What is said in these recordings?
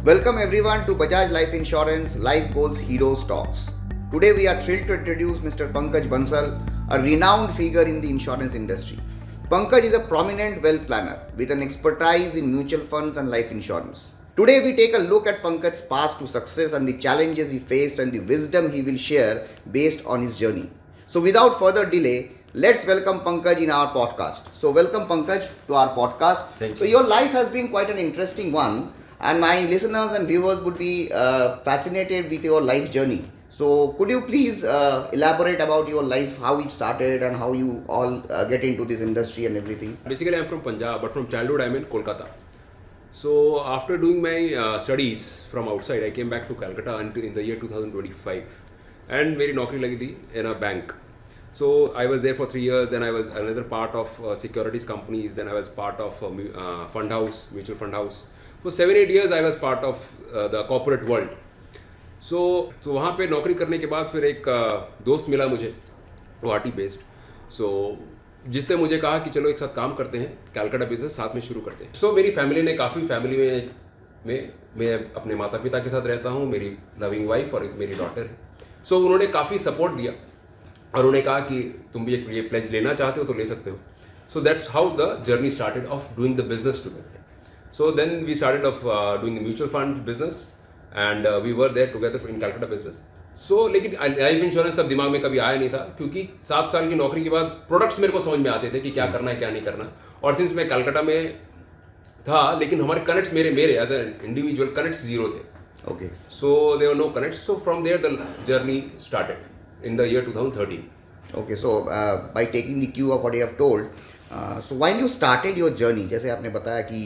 Welcome everyone to Bajaj Life Insurance Life Goals Heroes Talks. Today we are thrilled to introduce Mr. Pankaj Bansal, a renowned figure in the insurance industry. Pankaj is a prominent wealth planner with an expertise in mutual funds and life insurance. Today we take a look at Pankaj's path to success and the challenges he faced and the wisdom he will share based on his journey. So without further delay, let's welcome Pankaj in our podcast. So welcome Pankaj to our podcast. Thank So you. your life has been quite an interesting one, and my listeners and viewers would be fascinated with your life journey. So could you please elaborate about your life, how it started and how you all get into this industry and everything? Basically, I'm from Punjab, but from childhood, I'm in Kolkata. So, after doing my studies from outside, I came back to Calcutta in the year 2025. And मेरी नौकरी लगी थी in a bank. So, I was there for 3 years, then I was another part of securities companies, then I was part of fund house, mutual fund house. For 7-8 years, I was part of the corporate world. So वहाँ पे नौकरी करने के बाद फिर एक दोस्त मिला मुझे गुवाहाटी बेस्ड. सो जिसने मुझे कहा कि चलो एक साथ काम करते हैं, कैलकाटा बिजनेस साथ में शुरू करते हैं. सो मेरी फैमिली ने काफ़ी फैमिली में मैं अपने माता पिता के साथ रहता हूँ, मेरी लविंग वाइफ और एक मेरी डॉटर है. सो उन्होंने काफ़ी सपोर्ट दिया और उन्होंने कहा कि तुम भी एक ये प्लेज लेना चाहते हो तो ले सकते हो. So that's how the journey started off doing the business together. So then we started off doing the mutual fund business and we were there together in Calcutta business. So लेकिन लाइफ इंश्योरेंस तब दिमाग में कभी आया नहीं था, क्योंकि 7 साल की नौकरी के बाद प्रोडक्ट्स मेरे को समझ में आते थे कि क्या करना है क्या नहीं करना. और सिंस मैं कलकत्ता में था, लेकिन हमारे कनेक्ट्स मेरे as an individual connects zero थे. Okay. So there were no connects. So from there the journey started in the year 2013. Okay, so by taking the cue of what you have told, so while you started your journey, जैसे आपने बताया कि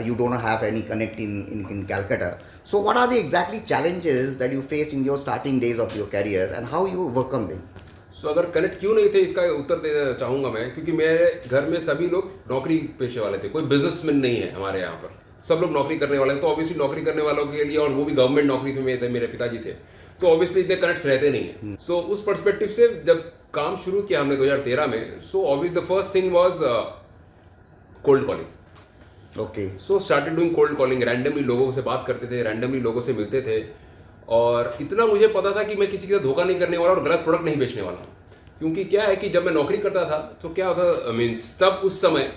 you don't have any connect in Calcutta. So what are the exactly challenges that you faced in your starting days of your career and how you overcome them? So अगर connect क्यों नहीं थे इसका उत्तर देना चाहूँगा मैं, क्योंकि मेरे घर में सभी लोग नौकरी पेशे वाले थे. कोई बिजनेसमैन नहीं है हमारे यहाँ पर, सब लोग नौकरी करने वाले हैं. तो ऑब्वियसली नौकरी करने वालों के लिए, और वो भी गवर्नमेंट नौकरी में थे, मेरे पिताजी थे, तो ऑब्वियसली इतने कनेक्ट्स रहते नहीं हैं. सो उस पर्सपेक्टिव से जब काम शुरू किया हमने 2013 में, so obvious the first thing was cold calling. Okay. So started doing cold calling. Randomly लोगों से बात करते थे, रैंडमली लोगों से मिलते थे, और इतना मुझे पता था कि मैं किसी के साथ धोखा नहीं करने वाला और गलत प्रोडक्ट नहीं बेचने वाला. क्योंकि क्या है कि जब मैं नौकरी करता था तो क्या होता, मीन्स तब उस समय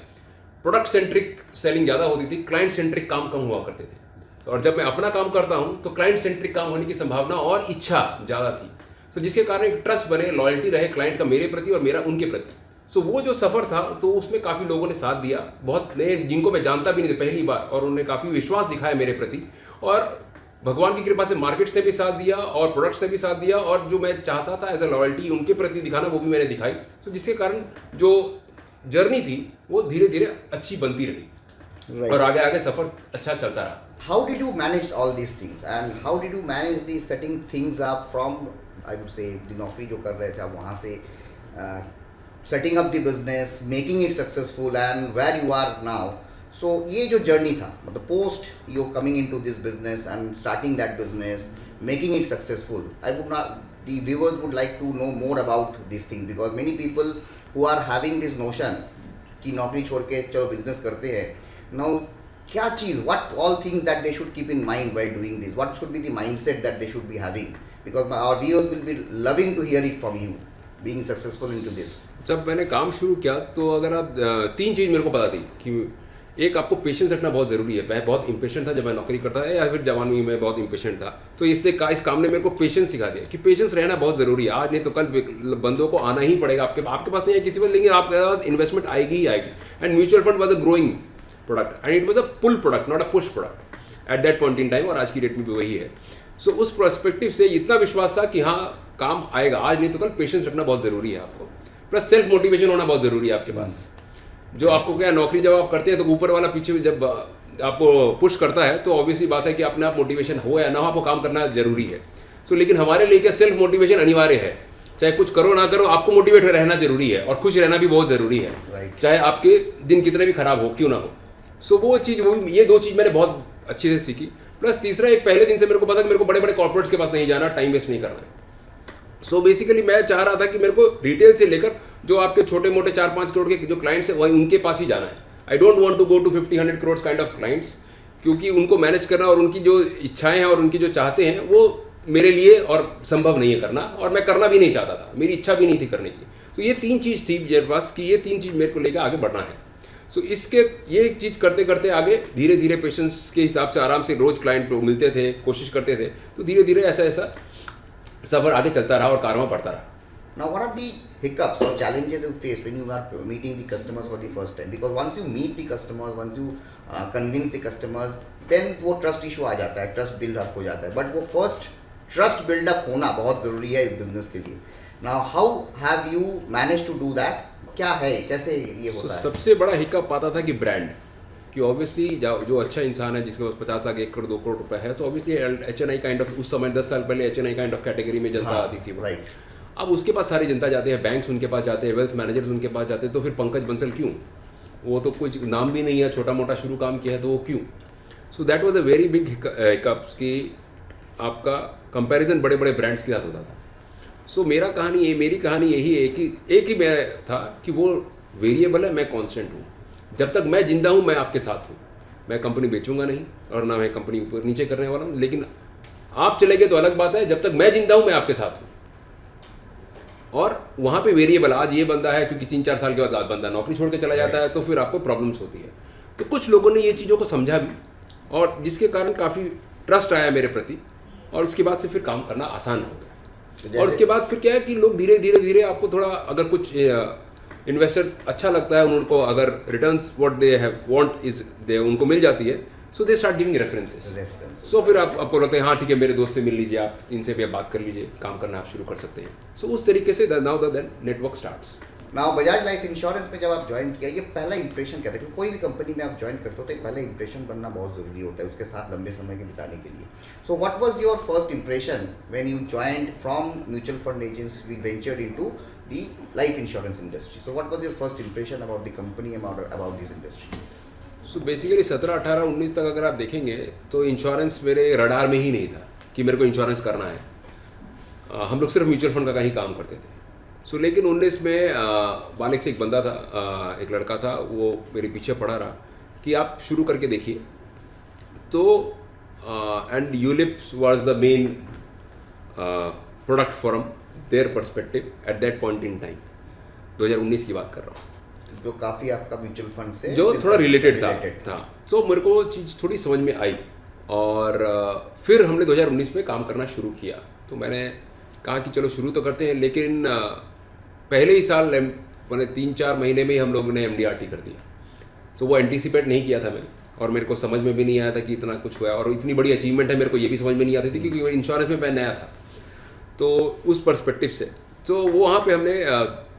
प्रोडक्ट सेंट्रिक सेलिंग ज़्यादा होती थी, क्लाइंट सेंट्रिक काम कम हुआ करते थे. और जब मैं अपना काम करता हूँ तो क्लाइंट सेंट्रिक काम होने की संभावना और इच्छा ज़्यादा थी. सो जिसके कारण एक ट्रस्ट बने, लॉयल्टी रहे क्लाइंट का मेरे प्रति और मेरा उनके प्रति. सो वो जो सफ़र था, तो उसमें काफ़ी लोगों ने साथ दिया, बहुत नए जिनको मैं जानता भी नहीं था पहली बार, और उन्होंने काफ़ी विश्वास दिखाया मेरे प्रति. और भगवान की कृपा से मार्केट से भी साथ दिया और प्रोडक्ट से भी साथ दिया, और जो मैं चाहता था एज अ लॉयल्टी उनके प्रति दिखाना, वो भी मैंने दिखाई. सो जिसके कारण जो जर्नी थी वो धीरे धीरे अच्छी बनती रही. Right. और आगे आगे सफ़र अच्छा चलता रहा. How did you manage all these things and how did you manage the setting things up from, I would say, the नौकरी जो कर रहे थे आप वहाँ से setting up the business, making it successful and where you are now. So ये जो journey था, मतलब post you coming into this business and starting that business, making it successful. The viewers would like to know more about this thing because many people who are having this notion कि नौकरी छोड़ के चलो business करते हैं. Now क्या चीज़, what all things that they should keep in mind while doing this, what should be the mindset that they should be having, because our viewers will be loving to hear it from you being successful into this. जब मैंने काम शुरू किया तो अगर आप 3 चीज़ मेरे को पता थी कि एक, आपको पेशेंस रखना बहुत ज़रूरी है. मैं बहुत इम्पेशेंट था जब मैं नौकरी करता था, या फिर जवानी में बहुत इम्पेशेंट था. तो इसलिए इस काम ने मेरे को पेशेंस सिखा दिया कि पेशेंस रहना बहुत ज़रूरी है. आज नहीं तो कल बंदों को आना ही पड़ेगा. आपके पास नहीं है किसी पर, लेकिन आपके पास इन्वेस्टमेंट आएगी ही आएगी. And mutual fund was a growing product and it was a pull product, not a push product at that point in time, और आज की डेट में भी वही है. सो उस पर्सपेक्टिव से इतना विश्वास था कि हाँ काम आएगा, आज नहीं तो कल. पेशेंस रखना बहुत ज़रूरी है आपको, प्लस सेल्फ मोटिवेशन होना बहुत ज़रूरी है आपके पास. जो आपको क्या, नौकरी जब आप करते हैं तो ऊपर वाला पीछे जब आपको पुश करता है तो ऑब्वियसली बात है कि अपने आप मोटिवेशन हो या ना हो, आपको काम करना जरूरी है. सो लेकिन हमारे लिए क्या, सेल्फ मोटिवेशन अनिवार्य है. चाहे कुछ करो ना करो, आपको मोटिवेट रहना जरूरी है, और खुश रहना भी बहुत ज़रूरी है. Right. चाहे आपके दिन कितने भी खराब हो क्यों ना हो. सो वो चीज़, ये 2 चीज़ मैंने बहुत अच्छे से सीखी. प्लस तीसरा, एक पहले दिन से मेरे को पता कि मेरे को बड़े बड़े कॉर्पोरेट्स के पास नहीं जाना, टाइम वेस्ट नहीं करना है. सो बेसिकली मैं चाह रहा था कि मेरे को रिटेल से लेकर जो आपके छोटे मोटे 4-5 करोड़ के जो क्लाइंट्स हैं, वही उनके पास ही जाना है. I don't want to go to 50-100 crore kind of clients. क्योंकि उनको मैनेज करना और उनकी जो इच्छाएं हैं और उनकी जो चाहते हैं वो मेरे लिए और संभव नहीं है करना, और मैं करना भी नहीं चाहता था, मेरी इच्छा भी नहीं थी करने की। तो ये 3 चीज़ थी मेरे पास कि ये 3 चीज़ मेरे को लेकर आगे बढ़ना है। सो इसके ये चीज़ करते करते आगे धीरे धीरे पेशेंस के हिसाब से आराम से रोज़ क्लाइंट को मिलते थे, कोशिश करते थे, तो धीरे धीरे ऐसा ऐसा सफ़र आगे चलता रहा और कारवां बढ़ता रहा। Now, what are the hiccups or challenges you face when you are meeting the customers for the first time? Because once you meet the customers, once you convince the customers, then वो trust issue आ जाता है, trust build up हो जाता है. But वो first trust build up होना बहुत ज़रूरी है business के लिए. Now, how have you managed to do that? क्या है, कैसे ये होता है? सबसे बड़ा हिकअप आता था कि ब्रांड, कि ऑब्वियसली जो अच्छा इंसान है जिसके पास 50 लाख 1 करोड़ 2 करोड़ रुपए है, तो ऑब्वियसली HNI काइंड ऑफ, उस समय 10 साल पहले HNI काइंड ऑफ कैटेगरी में जनता आती थी। राइट। अब उसके पास सारी जनता जाते हैं, बैंक्स उनके पास जाते हैं, वेल्थ मैनेजर्स उनके पास जाते हैं, तो फिर पंकज बंसल क्यों? वो तो कुछ नाम भी नहीं है, छोटा मोटा शुरू काम किया है, तो वो क्यों? So that was a very big hiccups कि आपका कंपैरिजन बड़े बड़े ब्रांड्स के साथ होता था। सो मेरी कहानी यही है कि एक ही मैं था कि वो वेरिएबल है, मैं कांस्टेंट हूँ। जब तक मैं जिंदा हूँ मैं आपके साथ हूँ, मैं कंपनी बेचूंगा नहीं और ना मैं कंपनी ऊपर नीचे करने वाला हूँ, लेकिन आप चले गए तो अलग बात है। जब तक मैं जिंदा हूँ मैं आपके साथ हूँ। और वहाँ पे वेरिएबल आज ये बंदा है क्योंकि 3-4 साल के बाद बंदा नौकरी छोड़ के चला जाता है, तो फिर आपको प्रॉब्लम्स होती है। तो कुछ लोगों ने ये चीज़ों को समझा भी, और जिसके कारण काफ़ी ट्रस्ट आया मेरे प्रति, और उसके बाद से फिर काम करना आसान हो गया। और उसके बाद फिर क्या है कि लोग धीरे धीरे आपको थोड़ा, अगर कुछ इन्वेस्टर्स अच्छा लगता है उनको, अगर returns what they have want is they उनको मिल जाती है, सो दे स्टार्ट गिविंग रेफरेंसेस। सो फिर आपको लगता है हाँ ठीक है, मेरे दोस्त से मिल लीजिए, आप इनसे भी आप बात कर लीजिए, काम करना आप शुरू कर सकते हैं। सो उस तरीके से now the network starts. Now Bajaj life insurance में जब आप ज्वाइन किया, ये पहला इंप्रेशन क्या था? क्योंकि कोई भी कंपनी में आप ज्वाइन करते हो तो एक पहला इंप्रेशन बनना बहुत ज़रूरी होता है उसके साथ लंबे समय के बिताने के लिए। So what was your first impression when you joined from mutual fund agents, we ventured into the life insurance industry? So what was your first impression about the company, about this industry? So basically 17, 18, 19 तक अगर आप देखेंगे तो insurance मेरे radar में ही नहीं था कि मेरे को इंश्योरेंस करना है। हम लोग सिर्फ म्यूचुअल फंड का ही काम करते थे। सो लेकिन 19 में बालिक से एक बंदा था, एक लड़का था, वो मेरे पीछे पड़ा रहा कि आप शुरू करके देखिए। तो and ULIPs was the main product from their perspective eight that point in time. 2019 की बात कर रहा हूँ, जो काफ़ी आपका म्यूचुअल फंड से जो थोड़ा रिलेटेड था। तो मेरे को चीज़ थोड़ी समझ में आई, और फिर हमने 2019 में काम करना शुरू किया। तो मैंने कहा कि चलो शुरू तो करते हैं, लेकिन पहले ही साल मैंने 3-4 महीने में ही हम लोगों ने MDRT कर दिया। तो वो एंटीसिपेट नहीं किया था मैंने, और मेरे को समझ में भी नहीं आया था कि इतना कुछ हुआ, और इतनी बड़ी अचीवमेंट है मेरे को ये भी समझ में नहीं आती थी, क्योंकि इंश्योरेंस में मैं नया था। तो उस पर्सपेक्टिव से तो वो वहाँ पे हमने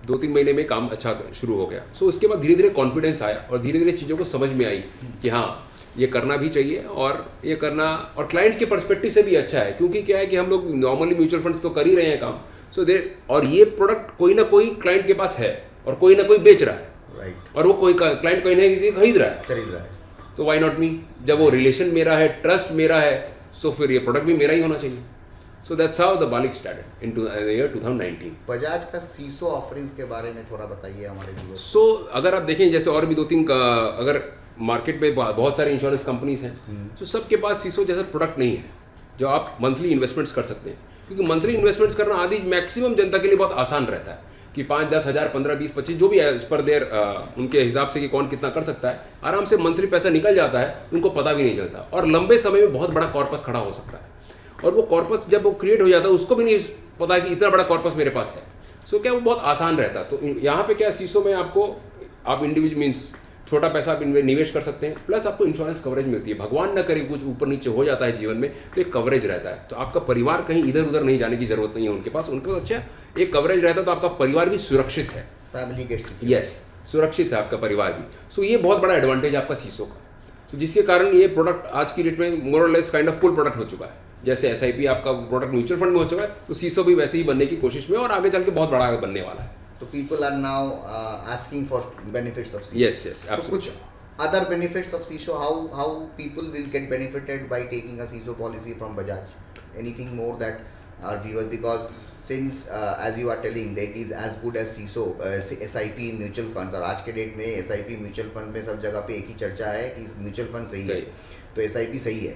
2-3 महीने में काम अच्छा शुरू हो गया। सो उसके बाद धीरे धीरे कॉन्फिडेंस आया और धीरे धीरे चीज़ों को समझ में आई कि हाँ ये करना भी चाहिए, और ये करना, और क्लाइंट के पर्सपेक्टिव से भी अच्छा है, क्योंकि क्या है कि हम लोग नॉर्मली म्यूचुअल फंड्स तो कर ही रहे हैं काम। सो और ये प्रोडक्ट कोई ना कोई क्लाइंट के पास है और कोई ना कोई बेच रहा है, राइट। और वो कोई क्लाइंट कहीं ना किसी खरीद रहा है, तो वाई नॉट मी? जब वो रिलेशन मेरा है, ट्रस्ट मेरा है, सो फिर ये प्रोडक्ट भी मेरा ही होना चाहिए। So that's how the Balik started in the year 2019. Bajaj का सीसो ऑफरिंग्स के बारे में थोड़ा बताइए हमारे व्यूअर्स। So अगर आप देखें, जैसे और भी 2-3 अगर मार्केट में बहुत सारे इंश्योरेंस कंपनीज हैं, तो सबके पास सीसो जैसा प्रोडक्ट नहीं है जो आप मंथली इन्वेस्टमेंट्स कर सकते हैं, क्योंकि मंथली इन्वेस्टमेंट्स करना आदि मैक्सिमम जनता के लिए बहुत आसान रहता है कि 5-10 हज़ार 15-20-25 जो भी है पर देर उनके हिसाब से कि कौन कितना कर सकता है, आराम से मंथली पैसा निकल जाता है, उनको पता भी नहीं चलता, और लंबे समय में बहुत बड़ा कॉर्पस खड़ा हो सकता है। और वो कॉर्पस जब वो क्रिएट हो जाता है उसको भी नहीं पता कि इतना बड़ा कॉर्पस मेरे पास है। सो क्या वो बहुत आसान रहता है। तो यहाँ पे क्या सीसो में आपको, आप इंडिविजुअल मीन्स छोटा पैसा आप निवेश कर सकते हैं, प्लस आपको इंश्योरेंस कवरेज मिलती है। भगवान न करे कुछ ऊपर नीचे हो जाता है जीवन में, तो एक कवरेज रहता है। तो आपका परिवार कहीं इधर उधर नहीं जाने की जरूरत नहीं है उनके पास, उनका अच्छा एक कवरेज रहता है, तो आपका परिवार भी सुरक्षित है, फैमिली गेट्स, यस, सुरक्षित है आपका परिवार भी। सो ये बहुत बड़ा एडवांटेज आपका सीसो का। तो जिसके कारण ये प्रोडक्ट आज की डेट में मोर और less kind of pull product हो चुका है। जैसे SIP आपका प्रोडक्ट म्यूचुअल फंड में हो चुका है, तो सीसो भी वैसे ही बनने की कोशिश में, और आगे चल के बहुत बड़ा बनने वाला है। तो people are now asking for benefits of SISO. Yes yes, कुछ other benefits of SISO, how people will get benefited by taking a SISO policy from Bajaj? Anything more that our viewers, because since as you are telling that is as good as CISO, SIP in mutual funds, और आज के date में SIP mutual fund में सब जगह पे एक ही चर्चा है कि म्यूचुअल फंड सही है। तो SIP सही है,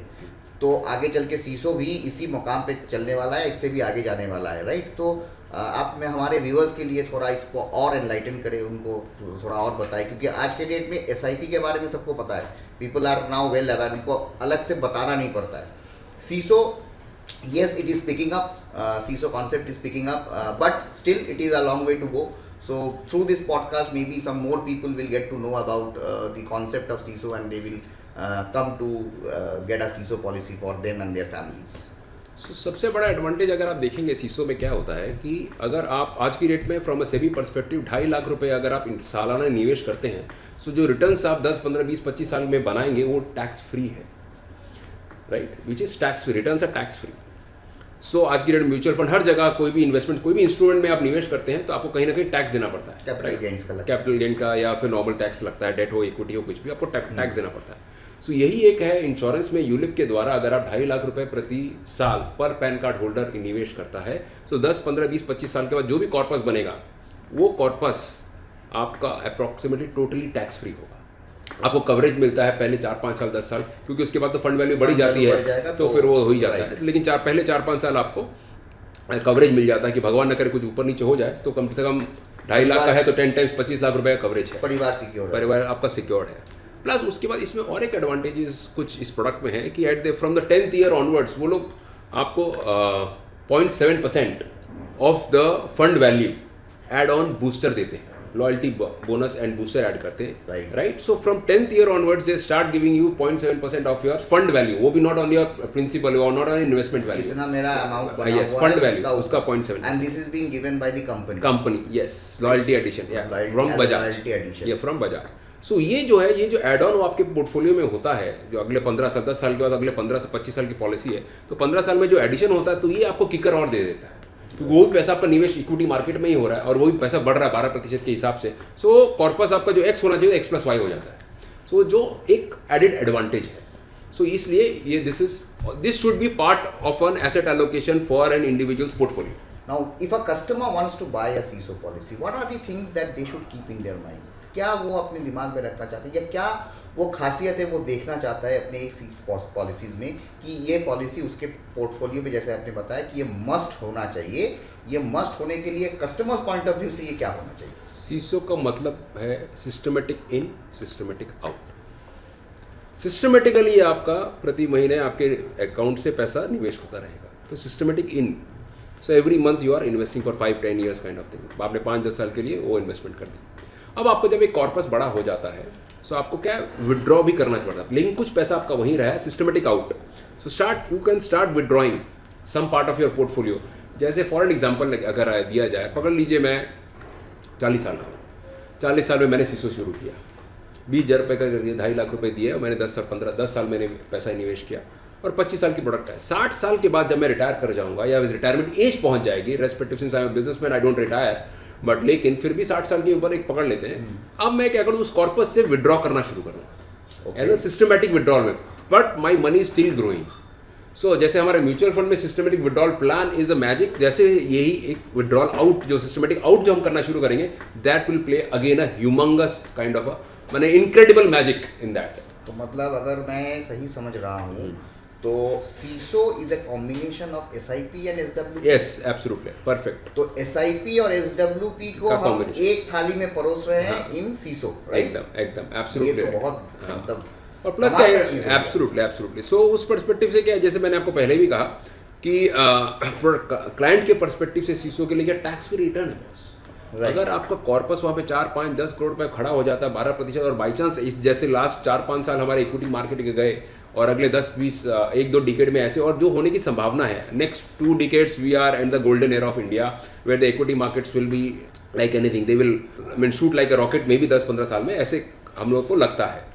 तो आगे चल के सीसो भी इसी मुकाम पे चलने वाला है, इससे भी आगे जाने वाला है, राइट। तो आप में हमारे व्यूअर्स के लिए थोड़ा इसको और एनलाइटन करें, उनको थोड़ा और बताएं, क्योंकि आज के डेट में SIP के बारे में सबको पता है, people are now well aware, उनको अलग से बताना नहीं पड़ता है। सीसो, yes, it is picking up, CISO concept is picking up, but still it is a long way to go. So through this podcast, maybe some more people will get to know about the concept of CISO, and they will come to get a CISO policy for them and their families. So, सबसे बड़ा advantage अगर आप देखेंगे सीसो में क्या होता है कि अगर आप आज की डेट में from a SEBI perspective 2.5 lakh रुपए अगर आप सालाना निवेश करते हैं, सो जो रिटर्न्स आप 10, 15, 20, 25 साल में बनाएंगे वो टैक्स फ्री है, right, which is tax free, returns are tax free. So आज की डेट में म्यूचुअल फंड हर जगह कोई भी इन्वेस्टमेंट, कोई भी इंस्ट्रूमेंट में आप निवेश करते हैं तो आपको कहीं ना कहीं टैक्स देना पड़ता है, कैपिटल गेन्स का लगता है, कैपिटल गेन का या फिर नॉर्मल टैक्स लगता है, डेट हो, इक्विटी हो, कुछ भी आपको टैक्स देना पड़ता है। सो यही एक है इंश्योरेंस में यूलिप के द्वारा अगर आप 2.5 लाख रुपए प्रति साल पर पैन कार्ड होल्डर निवेश करता है, सो 10, 15, 20, 25 साल के बाद जो भी कॉर्पस बनेगा वो कॉर्पस आपका अप्रॉक्सीमेटली टोटली टैक्स फ्री होगा। आपको कवरेज मिलता है पहले 4, 5 साल, 10 साल, क्योंकि उसके बाद तो फंड वैल्यू बढ़ी जाती है तो फिर वो हो ही जाता है, लेकिन पहले 4-5 साल आपको कवरेज मिल जाता है कि भगवान न करे कुछ ऊपर नीचे हो जाए तो कम से कम 2.5 लाख का है तो 10 टाइम्स 25 लाख रुपए का कवरेज है, परिवार सिक्योर, परिवार आपका सिक्योर्ड है। प्लस उसके बाद इसमें और एक एडवांटेजेस कुछ इस प्रोडक्ट में है कि at the from the 10th year onwards वो लोग आपको 0.7% of the fund value add on booster देते हैं, loyalty bonus and booster add करते हैं, right. So from 10th year onwards they start giving you 0.7% of your fund value, वो भी not on your principal और नॉट ऑन इन्वेस्टमेंट वैल्यू, जितना मेरा amount बना यस हुआ फंड है वैल्यू उसका 0.7, and this is being given by the company, yes loyalty addition, या फ्रॉम बजाज, एडिशन, या फ्रॉम बजाज। सो ये जो है, ये जो एड ऑन आपके पोर्टफोलियो में होता है, जो अगले 15 साल 10 साल के बाद अगले 15 से 25 साल की पॉलिसी है, तो 15 साल में जो एडिशन होता है तो ये आपको किकर और दे देता है, क्योंकि वो भी पैसा आपका निवेश इक्विटी मार्केट में ही हो रहा है और वो भी पैसा बढ़ रहा है 12% के हिसाब से। सो कॉर्पस आपका जो एक्स होना चाहिए X+Y हो जाता है, सो जो एक एडिड एडवांटेज है। सो इसलिए ये this should be part of an asset allocation for an individual's portfolio. Now, if a customer wants to buy a CISO policy, what are the things that they should keep in their mind? क्या वो अपने दिमाग में रखना चाहते हैं, या क्या वो खासियत है वो देखना चाहता है अपने एक पॉलिसीज में कि ये पॉलिसी उसके पोर्टफोलियो में, जैसे आपने बताया कि ये मस्ट होना चाहिए, ये मस्ट होने के लिए कस्टमर्स पॉइंट ऑफ व्यू से ये क्या होना चाहिए? सीसो का मतलब है सिस्टमेटिक इन, सिस्टमेटिक आउट। सिस्टमेटिकली आपका प्रति महीने आपके अकाउंट से पैसा निवेश होता रहेगा, तो systematic in, so every month you are investing for 5-10 years kind of thing, आपने 5-10 साल के लिए वो इन्वेस्टमेंट कर दी। अब आपको जब एक कॉर्पस बड़ा हो जाता है, सो आपको क्या विड्रॉ भी करना पड़ता है, लेकिन कुछ पैसा आपका वहीं रहा है, systematic out. So you can start withdrawing some part of your portfolio. जैसे फॉर एन एग्जाम्पल अगर दिया जाए, पकड़ लीजिए मैं 40 साल का हूँ, 40 साल में मैंने सीसो शुरू किया, 20,000 रुपये का 2.5 लाख रुपए दिए, मैंने 10 साल मैंने पैसा निवेश किया और 25 साल की प्रोडक्ट है। 60 साल के बाद जब मैं रिटायर कर जाऊंगा या रिटायरमेंट एज पहुंच जाएगी, respective since I am businessman I don't retire, but लेकिन फिर भी 60 साल के ऊपर एक पकड़ लेते हैं, अब मैं क्या करूँ, उस कॉर्पस से विड्रॉ करना शुरू करूँ एज अ सिस्टमेटिक विड्रॉल में, but my money still growing. So जैसे हमारे म्यूचुअल फंड में systematic withdrawal plan is a magic, जैसे यही एक विड्रॉल आउट, जो सिस्टमेटिक आउट जो हम करना शुरू करेंगे, that will play again a humongous kind of a, माने इनक्रेडिबल मैजिक इन दैट। तो मतलब अगर मैं सही समझ रहा हूँ तो SISO is a combination of SIP and SWP। Yes absolutely perfect. तो SIP और SWP को हम एक थाली में परोस रहे हैं इन सीसो, एकदम एब्सोल्युटली, ये तो बहुत मतलब और प्लस क्या है, एब्सोल्युटली। सो उस पर्सपेक्टिव से क्या है, जैसे मैंने आपको पहले भी कहा कि क्लाइंट के पर्सपेक्टिव से सीसो के लिए क्या टैक्स फ्री रिटर्न है बॉस। अगर आपका कॉर्पस वहाँ पे 4, 5, 10 करोड़ रुपए खड़ा हो जाता है 12%, और बाई चांस इस जैसे लास्ट 4-5 साल हमारे इक्विटी मार्केट के गए और अगले 10-20 1-2 डिकेड में ऐसे और जो होने की संभावना है, next 2 decades we are and the golden era of India where the equity markets will be like anything, they will shoot like a rocket maybe 10-15 साल में, ऐसे हम लोग को लगता है।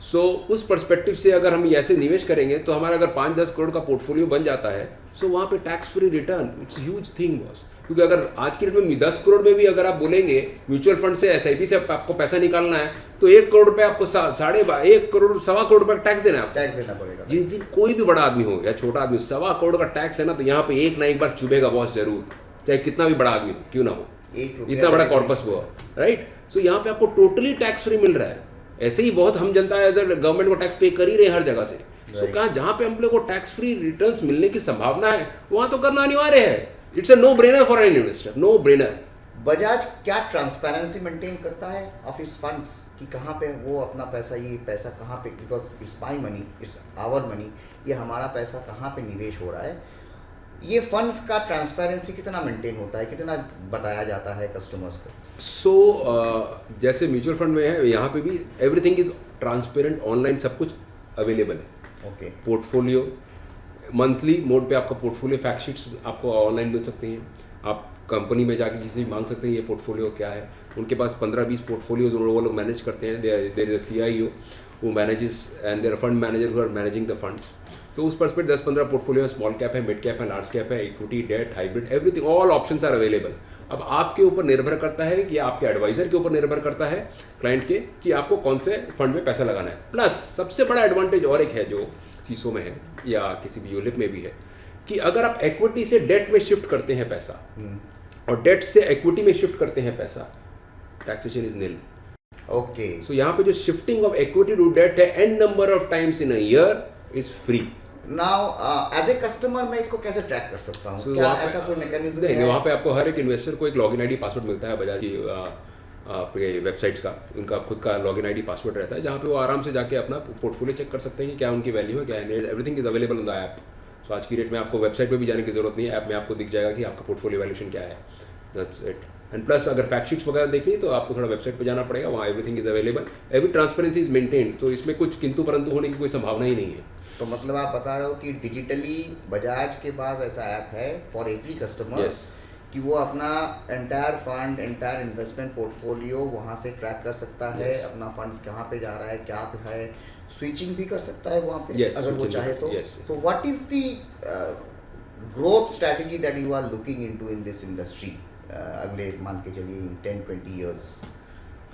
सो उस पर्सपेक्टिव से अगर हम ऐसे निवेश करेंगे तो हमारा अगर 5-10 करोड़ का पोर्टफोलियो बन जाता है, सो वहाँ पे tax free return it's huge thing boss. क्योंकि अगर आज की डेट में 10 करोड़ में भी अगर आप बोलेंगे म्यूचुअल फंड से SIP से आपको पैसा निकालना है, तो 1 करोड़ रुपये आपको 1.5 करोड़ 1.25 करोड़ रुपये टैक्स देना है, टैक्स देना पड़ेगा। जिस दिन कोई भी बड़ा आदमी हो या छोटा आदमी, 1.25 करोड़ का टैक्स है ना, तो यहाँ पे एक ना एक बार चुभेगा बॉस जरूर, चाहे कितना भी बड़ा आदमी हो क्यों ना हो, इतना बड़ा कॉर्पस हुआ, राइट। सो यहाँ पे आपको टोटली टैक्स फ्री मिल रहा है। ऐसे ही बहुत हम जनता एज अ गवर्नमेंट को टैक्स पे कर ही रहे हैं हर जगह से, सो कहाँ जहाँ पे हम लोग को टैक्स फ्री रिटर्न्स मिलने की संभावना है वहाँ तो करना अनिवार्य है. It's a no brainer for an investor, no brainer. Bajaj क्या ट्रांसपेरेंसी मेंटेन करता है ऑफ इस फंड्स कि कहाँ पे वो अपना पैसा, ये पैसा कहाँ पे, because it's my money, it's our money, ये हमारा पैसा कहाँ पे निवेश हो रहा है, ये फंड्स का ट्रांसपेरेंसी कितना मेंटेन होता है, कितना बताया जाता है कस्टमर्स को? सो जैसे म्यूचुअल फंड में है, यहाँ पे भी एवरीथिंग इज ट्रांसपेरेंट, ऑनलाइन सब कुछ अवेलेबल है. ओके. पोर्टफोलियो मंथली मोड पे आपका पोर्टफोलियो फैक्ट शीट्स आपको ऑनलाइन मिल सकती हैं. आप कंपनी में जाके किसी से मांग सकते हैं ये पोर्टफोलियो क्या है. उनके पास 15-20 पोर्टफोलियोज वो लोग मैनेज करते हैं. There is a CIO who manages and there are fund manager who are managing the funds. तो उस परस्पेक्ट 10-15 पोर्टफोलियो, स्मॉल कैप है, मिड कैप है, लार्ज कैप है, equity, debt, hybrid, everything, all options are available. अब आपके ऊपर निर्भर करता है कि आपके एडवाइजर के ऊपर निर्भर करता है, क्लाइंट के, कि आपको कौन से फंड में पैसा लगाना है. प्लस सबसे बड़ा एडवांटेज और एक है जो सीसो में है या किसी भी यूलिप में भी है, कि अगर आप इक्विटी से डेट में शिफ्ट करते हैं पैसा और डेट से इक्विटी में शिफ्ट करते हैं पैसा, taxation is nil. Okay. So यहाँ पे जो shifting of equity to debt है n number of times in a year is free. Now as a customer मैं इसको कैसे ट्रैक कर सकता हूँ? क्या ऐसा कोई मैकेनिज्म नहीं, है? वहाँ पे आपको हर एक इन्वेस्टर को एक लॉगिन आईडी पासवर्ड मिलता है बजाज की आपके वेबसाइट्स का. उनका खुद का लॉगिन आईडी पासवर्ड रहता है जहाँ पे वो आराम से जाके अपना पोर्टफोलियो चेक कर सकते हैं कि क्या उनकी वैल्यू है, क्या है. Everything is available on the app. So आज की डेट में आपको वेबसाइट पे भी जाने की जरूरत नहीं है, ऐप में आपको दिख जाएगा कि आपका पोर्टफोलियो वैल्यूएशन क्या है. That's it. एंड प्लस अगर फैक्ट शीट्स वगैरह देखनी है तो आपको थोड़ा वेबसाइट पे जाना पड़ेगा, वहाँ everything is available, every transparency is maintained. तो इसमें कुछ किंतु परंतु होने की कोई संभावना ही नहीं है. तो मतलब आप बता रहे हो कि डिजिटली बजाज के पास ऐसा ऐप है फॉर एवरी कस्टमर्स कि वो अपना entire fund, entire investment portfolio वहाँ से ट्रैक कर सकता है. अपना फंड्स कहाँ पे जा रहा है, क्या है, स्विचिंग भी कर सकता है वहाँ पे अगर वो चाहे तो. तो what is the growth strategy that you are looking into in this industry अगले मान के चलिए 10-20 years?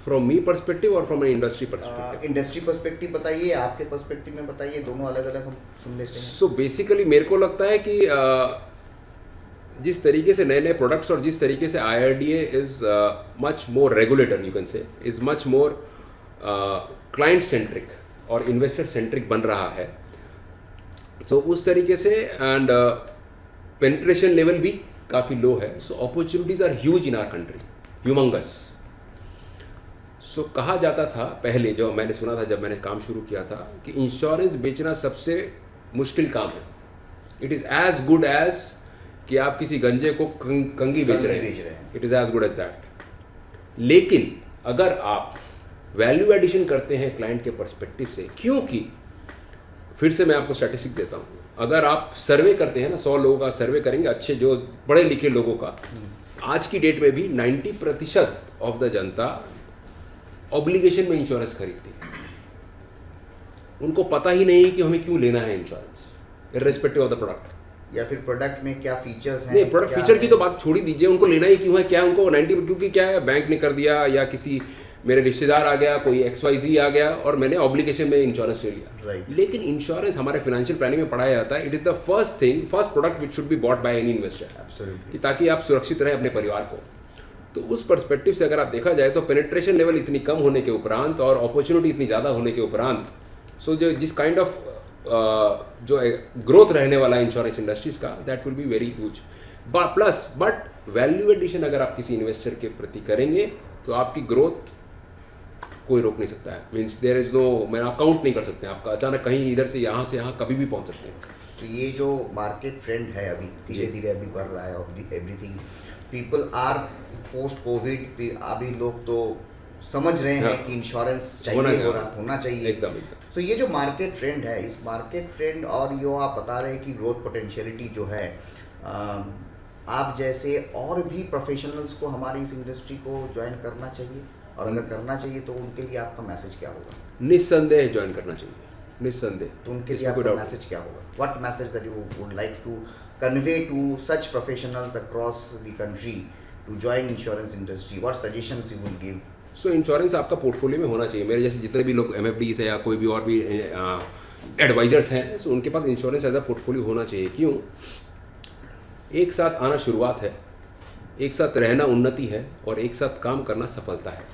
फ्रॉम मी पर्सपेक्टिव और from an industry perspective? Industry perspective बताइए, आपके पर्सपेक्टिव में बताइए, दोनों अलग अलग हम सुन लेते हैं. सो बेसिकली मेरे को लगता है कि जिस तरीके से नए नए प्रोडक्ट्स और जिस तरीके से IRDA is much more regulator, you can say, is much more client centric और इन्वेस्टर सेंट्रिक बन रहा है, तो उस तरीके से एंड पेनिट्रेशन लेवल भी काफ़ी लो है. So opportunities are huge in our country, humongous. So कहा जाता था पहले, जो मैंने सुना था जब मैंने काम शुरू किया था, कि इंश्योरेंस बेचना सबसे मुश्किल काम है. It is as good as कि आप किसी गंजे को कंगी बेच रहे हैं. It is as good as that. लेकिन अगर आप वैल्यू एडिशन करते हैं क्लाइंट के पर्सपेक्टिव से, क्योंकि फिर से मैं आपको स्टैटिस्टिक देता हूँ, अगर आप सर्वे करते हैं ना, 100 लोगों का सर्वे करेंगे, अच्छे जो पढ़े लिखे लोगों का, आज की डेट में भी 90% ऑफ द जनता ऑब्लिगेशन में इंश्योरेंस खरीदती है. उनको पता ही नहीं है कि हमें क्यों लेना है insurance, irrespective of the product. या फिर प्रोडक्ट में क्या फीचर्स हैं. नहीं, प्रोडक्ट फीचर की तो बात छोड़ ही दीजिए, उनको लेना ही क्यों है, क्या उनको 90, क्योंकि क्या है, बैंक ने कर दिया या किसी मेरे रिश्तेदार आ गया, कोई XYZ आ गया और मैंने ऑब्लिगेशन में इंश्योरेंस ले लिया. Right. लेकिन इंश्योरेंस हमारे फाइनेंशियल प्लानिंग में पढ़ाया जाता है, it is the first product which should be bought by any investor, कि ताकि आप सुरक्षित रहें अपने परिवार को. तो उस पर्सपेक्टिव से अगर आप देखा जाए तो पेनिट्रेशन लेवल इतनी कम होने के उपरांत और अपॉर्चुनिटी इतनी ज़्यादा होने के उपरांत, सो जो जिस काइंड ऑफ जो ग्रोथ रहने वाला है इंश्योरेंस इंडस्ट्रीज का, that will be very huge. But value addition अगर आप किसी इन्वेस्टर के प्रति करेंगे तो आपकी ग्रोथ कोई रोक नहीं सकता है. मीन्स देयर इज नो, मैं आप काउंट नहीं कर सकते हैं, आपका अचानक कहीं इधर से यहाँ कभी भी पहुँच सकते हैं. तो ये जो मार्केट ट्रेंड है अभी धीरे धीरे अभी बढ़ रहा है, everything people R post Covid, अभी लोग तो समझ रहे हैं कि इंश्योरेंस चाहिए, होना चाहिए एकदम. सो ये जो मार्केट ट्रेंड है, इस मार्केट ट्रेंड और जो आप बता रहे हैं कि ग्रोथ पोटेंशियलिटी जो है, आप जैसे और भी प्रोफेशनल्स को हमारी इस इंडस्ट्री को ज्वाइन करना चाहिए, और अगर करना चाहिए तो उनके लिए आपका मैसेज क्या होगा? निस्संदेह ज्वाइन करना चाहिए, निस्संदेह. तो उनके लिए आपका मैसेज क्या होगा? What message that you would like to convey to such professionals across the country to join insurance industry? What suggestions you would give? So insurance आपका पोर्टफोलियो में होना चाहिए. मेरे जैसे जितने भी लोग MFDs है या कोई भी और भी एडवाइजर्स हैं, सो उनके पास इंश्योरेंस एज अ पोर्टफोलियो होना चाहिए. क्यों? एक साथ आना शुरुआत है, एक साथ रहना उन्नति है, और एक साथ काम करना सफलता है.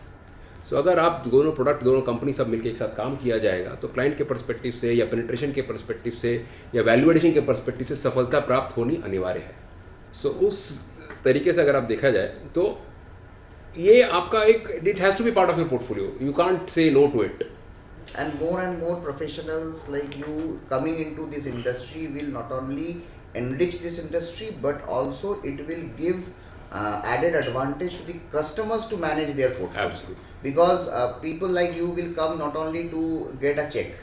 सो अगर आप दोनों प्रोडक्ट दोनों कंपनी सब मिलकर एक साथ काम किया जाएगा तो क्लाइंट के पर्सपेक्टिव से या पेनिट्रेशन के पर्सपेक्टिव से या वैल्यू एडिशन के पर्सपेक्टिव से सफलता प्राप्त होनी अनिवार्य है. सो उस तरीके से अगर आप देखा जाए तो ये आपका एक it has to be part of your portfolio. You can't say no to it. And more professionals like you coming into this industry will not only enrich this industry but also it will give added advantage to the customers to manage their portfolio. Absolutely. Because people like you will come not only to get a check.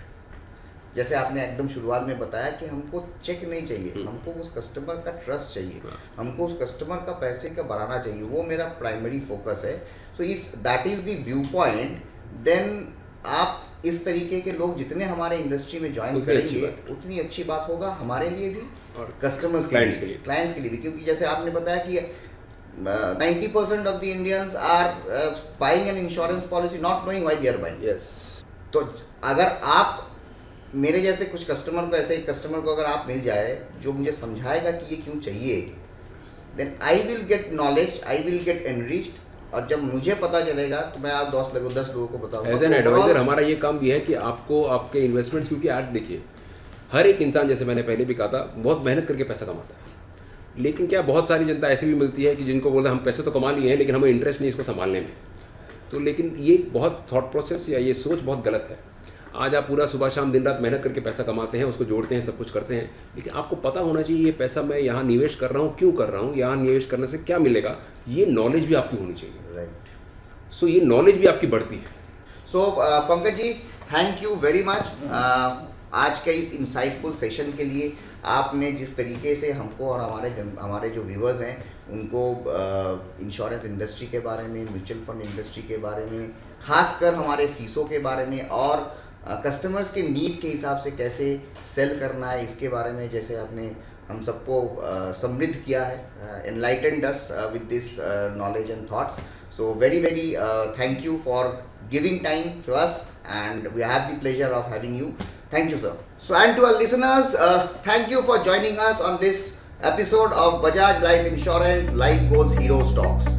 जैसे आपने एकदम शुरुआत में बताया कि हमको check नहीं चाहिए, हमको उस कस्टमर का ट्रस्ट चाहिए, हमको उस कस्टमर का पैसे का बढ़ाना चाहिए, वो मेरा प्राइमरी फोकस है. So if that is the viewpoint then आप इस तरीके के लोग जितने हमारे इंडस्ट्री में ज्वाइन करेंगे उतनी अच्छी बात होगा हमारे लिए भी और कस्टमर्स क्लाइंट्स के लिए भी. क्योंकि जैसे आपने बताया कि 90% of the Indians are buying an insurance policy not knowing why they are buying. Yes. तो अगर आप मेरे जैसे कुछ कस्टमर को ऐसे कस्टमर को अगर आप मिल जाए जो मुझे समझाएगा कि ये क्यों चाहिए, then I will get knowledge, I will get enriched. और जब मुझे पता चलेगा तो मैं आप 10 लोगों को बताऊंगा. एज एन एडवाइजर हमारा ये काम भी है कि आपको आपके इन्वेस्टमेंट्स, क्योंकि आज देखिए हर एक इंसान, जैसे मैंने पहले भी कहा था, बहुत मेहनत करके पैसा कमाता है. लेकिन क्या बहुत सारी जनता ऐसी भी मिलती है कि जिनको बोलते हैं हम पैसे तो कमा लिए हैं लेकिन हमें इंटरेस्ट नहीं इसको संभालने में. तो लेकिन ये बहुत थॉट प्रोसेस या ये सोच बहुत गलत है. आज आप पूरा सुबह शाम दिन रात मेहनत करके पैसा कमाते हैं, उसको जोड़ते हैं, सब कुछ करते हैं, लेकिन आपको पता होना चाहिए ये पैसा मैं यहाँ निवेश कर रहा हूँ, क्यों कर रहा हूँ, यहाँ निवेश करने से क्या मिलेगा, ये नॉलेज भी आपकी होनी चाहिए. राइट. सो ये नॉलेज भी आपकी बढ़ती है. सो Pankaj ji, thank you very much आज के इस इंसाइटफुल सेशन के लिए. आपने जिस तरीके से हमको और हमारे जो व्यूअर्स हैं उनको इंश्योरेंस इंडस्ट्री के बारे में, म्यूचुअल फंड इंडस्ट्री के बारे में, खासकर हमारे सीसो के बारे में और कस्टमर्स के नीड के हिसाब से कैसे सेल करना है इसके बारे में जैसे आपने हम सबको समृद्ध किया है, enlightened us with this knowledge and thoughts. So very thank you for giving time to us and we have the pleasure of having you. Thank you, sir. So and to our listeners, thank you for joining us on this episode of Bajaj Life Insurance Life Goals Heroes Talks.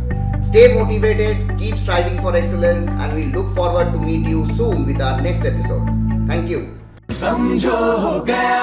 Stay motivated, keep striving for excellence and we look forward to meet you soon with our next episode. Thank you. समझो हो गया.